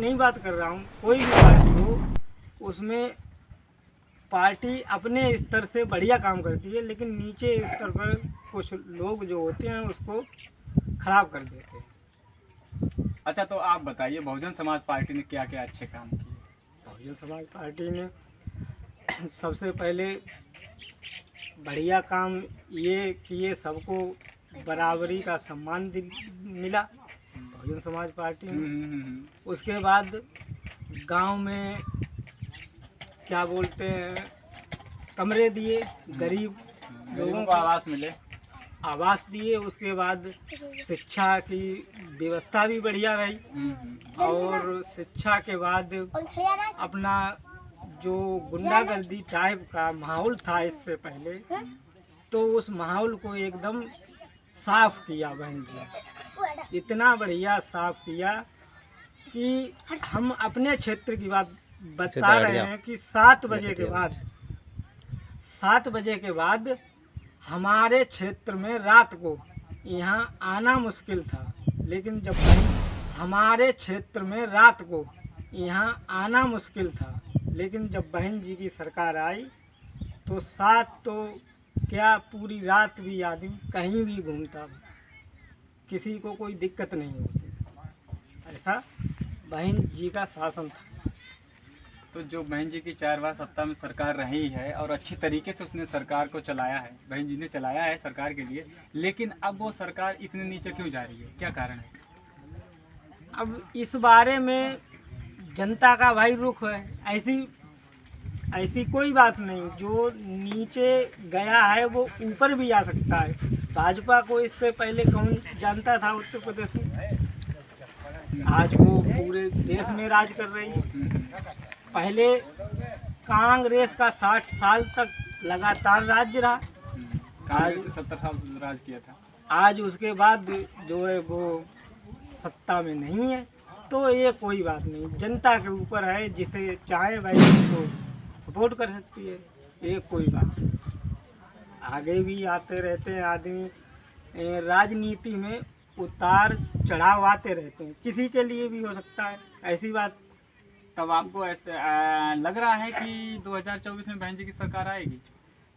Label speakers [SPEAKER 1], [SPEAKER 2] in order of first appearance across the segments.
[SPEAKER 1] नहीं बात कर रहा हूँ, कोई भी पार्टी हो उसमें पार्टी अपने स्तर से बढ़िया काम करती है, लेकिन नीचे स्तर पर कुछ लोग जो होते हैं उसको खराब कर देते हैं।
[SPEAKER 2] अच्छा, तो आप बताइए बहुजन समाज पार्टी ने क्या क्या अच्छे काम किए?
[SPEAKER 1] बहुजन समाज पार्टी ने सबसे पहले बढ़िया काम ये किए, सबको बराबरी का सम्मान मिला बहुजन समाज पार्टी में। उसके बाद गांव में क्या बोलते हैं, कमरे दिए, गरीब
[SPEAKER 2] लोगों को आवास मिले।
[SPEAKER 1] आवास दिए। उसके बाद शिक्षा की व्यवस्था भी बढ़िया रही, और शिक्षा के बाद अपना जो गुंडागर्दी टाइप का माहौल था इससे पहले, तो उस माहौल को एकदम साफ किया बहन जी, इतना बढ़िया साफ किया कि हम अपने क्षेत्र की बात बता रहे हैं कि 7 बजे के बाद हमारे क्षेत्र में रात को यहाँ आना मुश्किल था, लेकिन जब हमारे क्षेत्र में रात को यहाँ आना मुश्किल था, लेकिन जब बहन जी की सरकार आई तो तो क्या पूरी रात भी आदमी कहीं भी घूमता, किसी को कोई दिक्कत नहीं होती। ऐसा बहन जी का शासन था।
[SPEAKER 2] तो जो बहन जी की 4 बार सत्ता में सरकार रही है और अच्छी तरीके से उसने सरकार को चलाया है, बहन जी ने चलाया है सरकार के लिए, लेकिन अब वो सरकार इतने नीचे क्यों जा रही है, क्या कारण है?
[SPEAKER 1] अब इस बारे में जनता का भाई रुख है, ऐसी कोई बात नहीं। जो नीचे गया है वो ऊपर भी जा सकता है। भाजपा को इससे पहले कौन जानता था उत्तर प्रदेश में? आज वो पूरे देश में राज कर रही है। पहले कांग्रेस का 60 साल तक लगातार राज्य रहा,
[SPEAKER 2] कांग्रेस ने 70 साल राज किया था।
[SPEAKER 1] आज उसके बाद जो है वो सत्ता में नहीं है, तो ये कोई बात नहीं, जनता के ऊपर है, जिसे चाहे भाई उसको सपोर्ट कर सकती है, ये कोई बात नहीं। आगे भी आते रहते हैं आदमी, राजनीति में उतार चढ़ाव आते रहते हैं, किसी के लिए भी हो सकता है ऐसी बात।
[SPEAKER 2] तब आपको ऐसे लग रहा है कि 2024 में बहन जी की सरकार आएगी?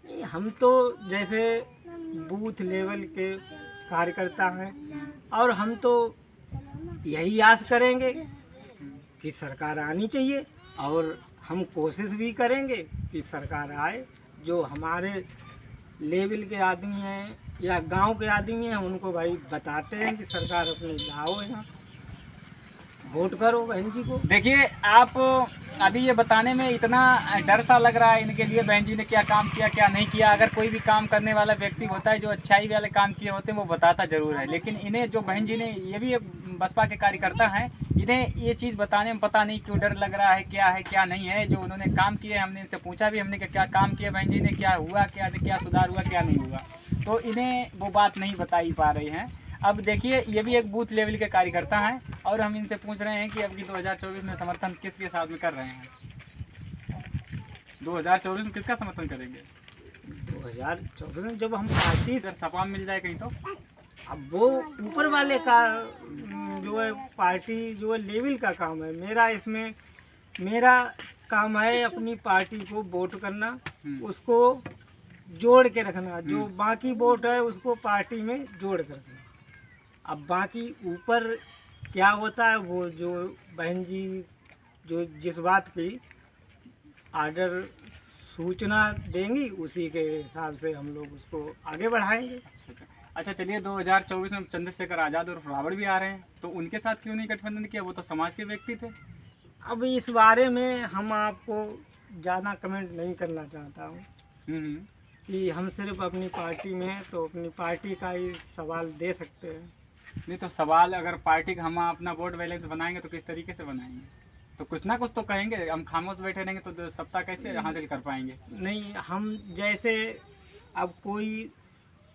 [SPEAKER 1] नहीं, हम तो जैसे बूथ लेवल के कार्यकर्ता हैं और हम तो यही आस करेंगे कि सरकार आनी चाहिए, और हम कोशिश भी करेंगे कि सरकार आए। जो हमारे लेवल के आदमी हैं या गांव के आदमी हैं उनको भाई बताते हैं कि सरकार अपने लाओ, यहाँ वोट करो बहन जी को।
[SPEAKER 2] देखिए, आप अभी ये बताने में इतना डर सा लग रहा है इनके लिए, बहन जी ने क्या काम किया क्या नहीं किया। अगर कोई भी काम करने वाला व्यक्ति होता है जो अच्छाई वाले काम किए होते हैं वो बताता ज़रूर है, लेकिन इन्हें जो बहन जी ने, ये भी एक बसपा के कार्यकर्ता हैं, इन्हें ये चीज़ बताने में पता नहीं क्यों डर लग रहा है क्या नहीं है। जो उन्होंने काम किए, हमने इनसे पूछा भी, हमने क्या काम किया बहन जी ने, क्या हुआ, क्या सुधार हुआ क्या नहीं हुआ, तो इन्हें वो बात नहीं बता ही पा रही हैं। अब देखिए, ये भी एक बूथ लेवल के कार्यकर्ता हैं और हम इनसे पूछ रहे हैं कि अब की 2024 में समर्थन किसके साथ में कर रहे हैं? 2024 में किसका समर्थन करेंगे?
[SPEAKER 1] 2024 में जब हम पार्टी,
[SPEAKER 2] अगर सपा मिल जाए कहीं तो?
[SPEAKER 1] अब वो ऊपर वाले का जो है, पार्टी जो है लेवल का काम है। मेरा काम है अपनी पार्टी को वोट करना, उसको जोड़ के रखना, जो बाकी वोट है उसको पार्टी में जोड़ कर रखना। अब बाकी ऊपर क्या होता है, वो जो बहन जी जो जिस बात की आर्डर सूचना देंगी उसी के हिसाब से हम लोग उसको आगे बढ़ाएंगे।
[SPEAKER 2] अच्छा, चलिए 2024 में चंद्रशेखर आज़ाद और रावण भी आ रहे हैं, तो उनके साथ क्यों नहीं गठबंधन किया? वो तो समाज के व्यक्ति थे।
[SPEAKER 1] अब इस बारे में हम आपको ज़्यादा कमेंट नहीं करना चाहता हूँ कि हम सिर्फ अपनी पार्टी में हैं, तो अपनी पार्टी का ही सवाल दे सकते हैं।
[SPEAKER 2] नहीं तो सवाल, अगर पार्टी का हम अपना वोट बैलेंस बनाएंगे तो किस तरीके से बनाएंगे? तो कुछ ना कुछ तो कहेंगे। हम खामोश बैठे रहेंगे तो सत्ता कैसे हासिल कर पाएंगे?
[SPEAKER 1] नहीं, हम जैसे अब कोई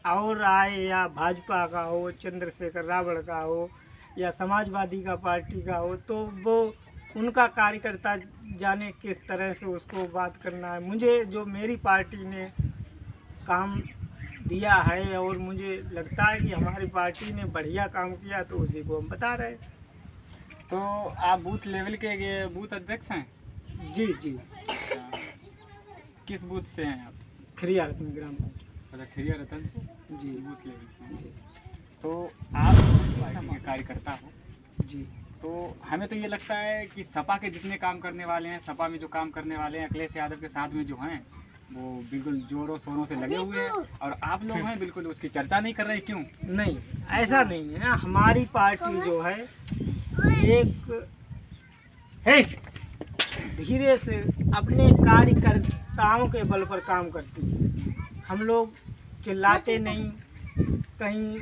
[SPEAKER 1] और आए, या भाजपा का हो, चंद्रशेखर रावण का हो, या समाजवादी का पार्टी का हो, तो वो उनका कार्यकर्ता जाने किस तरह से उसको बात करना है। मुझे जो मेरी पार्टी ने काम दिया है और मुझे लगता है कि हमारी पार्टी ने बढ़िया काम किया, तो उसी को हम बता रहे हैं।
[SPEAKER 2] तो आप बूथ लेवल के ये बूथ अध्यक्ष हैं?
[SPEAKER 1] जी जी।
[SPEAKER 2] अच्छा। किस बूथ से हैं आप?
[SPEAKER 1] खरिया रतन ग्राम पंचायत।
[SPEAKER 2] अच्छा, खिरिया रतन से
[SPEAKER 1] जी
[SPEAKER 2] बूथ लेवल से हैं।
[SPEAKER 1] जी
[SPEAKER 2] तो आप पार्टी के कार्यकर्ता हो,
[SPEAKER 1] जी।
[SPEAKER 2] तो हमें तो ये लगता है कि सपा के जितने काम करने वाले हैं, सपा में जो काम करने वाले हैं अखिलेश यादव के साथ में जो हैं, वो बिल्कुल जोरों शोरों से लगे हुए हैं, और आप लोग हैं बिल्कुल उसकी चर्चा नहीं कर रहे, क्यों?
[SPEAKER 1] नहीं, ऐसा नहीं है। हमारी पार्टी जो है एक है धीरे से अपने कार्यकर्ताओं के बल पर काम करती है। हम लोग चिल्लाते नहीं, कहीं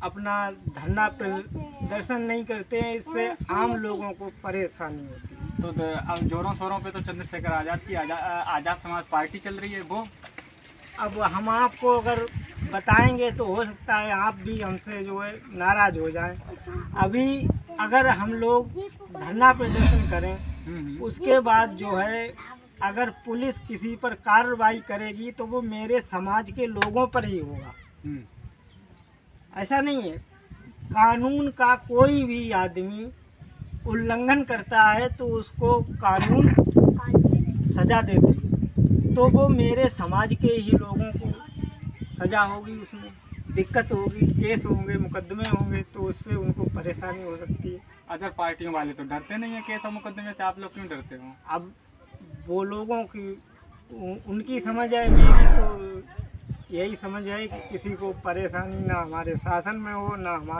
[SPEAKER 1] अपना धरना प्रदर्शन नहीं करते हैं, इससे आम लोगों को परेशानी होती है।
[SPEAKER 2] तो अब जोरों शोरों पे तो चंद्रशेखर आज़ाद की आज़ाद समाज पार्टी चल रही है, वो
[SPEAKER 1] अब हम आपको अगर बताएंगे तो हो सकता है आप भी हमसे जो है नाराज़ हो जाएं। अभी अगर हम लोग धरना प्रदर्शन करें, उसके बाद जो है अगर पुलिस किसी पर कार्रवाई करेगी तो वो मेरे समाज के लोगों पर ही होगा। ऐसा नहीं है, कानून का कोई भी आदमी उल्लंघन करता है तो उसको कानून सजा देती है, तो वो मेरे समाज के ही लोगों को सजा होगी, उसमें दिक्कत होगी, केस होंगे, मुकदमे होंगे, तो उससे उनको परेशानी हो सकती है।
[SPEAKER 2] अदर पार्टियों वाले तो डरते नहीं है केस और मुकदमे से, आप लोग क्यों डरते हो?
[SPEAKER 1] अब वो लोगों की उनकी समझ है, मेरी तो यही समझ है कि किसी को परेशानी ना हमारे शासन में हो, ना हमारे